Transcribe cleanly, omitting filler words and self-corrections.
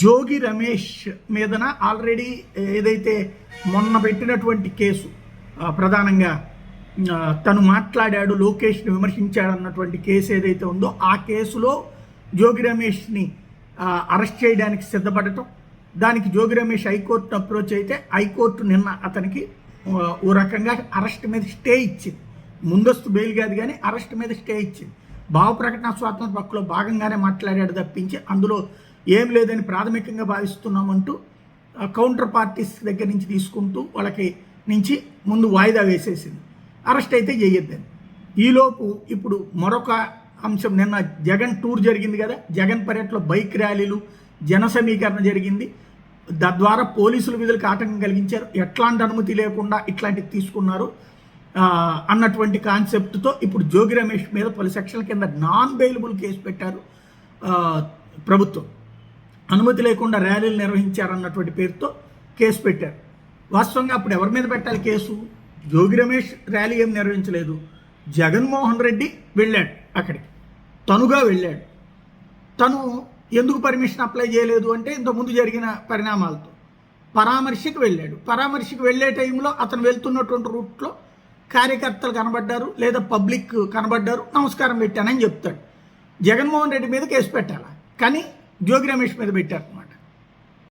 జోగి రమేష్ మీదన ఆల్రెడీ ఏదైతే మొన్న పెట్టినటువంటి కేసు ప్రధానంగా తను మాట్లాడాడు, లోకేష్ని విమర్శించాడు అన్నటువంటి కేసు ఏదైతే ఉందో ఆ కేసులో జోగి రమేష్ని అరెస్ట్ చేయడానికి సిద్ధపడటం, దానికి జోగి రమేష్ హైకోర్టును అప్రోచ్ అయితే హైకోర్టు నిన్న అతనికి ఓ రకంగా అరెస్ట్ మీద స్టే ఇచ్చింది. ముందస్తు బెయిల్ కాదు కానీ అరెస్ట్ మీద స్టే ఇచ్చింది. భావ ప్రకటన స్వాతంత్ర హక్కులో భాగంగానే మాట్లాడాడు తప్పించి అందులో ఏం లేదని ప్రాథమికంగా భావిస్తున్నామంటూ కౌంటర్ పార్టీస్ దగ్గర నుంచి తీసుకుంటూ వాళ్ళకి నుంచి ముందు వాయిదా వేసేసింది, అరెస్ట్ అయితే చేయొద్దని. ఈలోపు ఇప్పుడు మరొక అంశం, నిన్న జగన్ టూర్ జరిగింది కదా, జగన్ పర్యటనలో బైక్ ర్యాలీలు, జన సమీకరణ జరిగింది. తద్వారా పోలీసుల విధులకు ఆటంకం కలిగించారు, ఎట్లాంటి అనుమతి లేకుండా ఇట్లాంటివి తీసుకున్నారు అన్నటువంటి కాన్సెప్ట్తో ఇప్పుడు జోగి రమేష్ మీద పలు సెక్షన్ల కింద నాన్ బెయిలబుల్ కేసు పెట్టారు ప్రభుత్వం. అనుమతి లేకుండా ర్యాలీలు నిర్వహించారన్నటువంటి పేరుతో కేసు పెట్టారు. వాస్తవంగా అప్పుడు ఎవరి మీద పెట్టాలి కేసు? జోగి రమేష్ ర్యాలీ ఏం నిర్వహించలేదు, జగన్మోహన్ రెడ్డి వెళ్ళాడు అక్కడికి, తనుగా వెళ్ళాడు. తను ఎందుకు పర్మిషన్ అప్లై చేయలేదు అంటే ఇంతకుముందు జరిగిన పరిణామాలతో పరామర్శకు వెళ్ళాడు. పరామర్శకు వెళ్ళే టైంలో అతను వెళ్తున్నటువంటి రూట్లో కార్యకర్తలు కనబడ్డారు, లేదా పబ్లిక్ కనబడ్డారు, నమస్కారం పెట్టానని చెప్తాడు. జగన్మోహన్ రెడ్డి మీద కేసు పెట్టాలి, కానీ జోగి రమేష్ మీద పెట్టారు.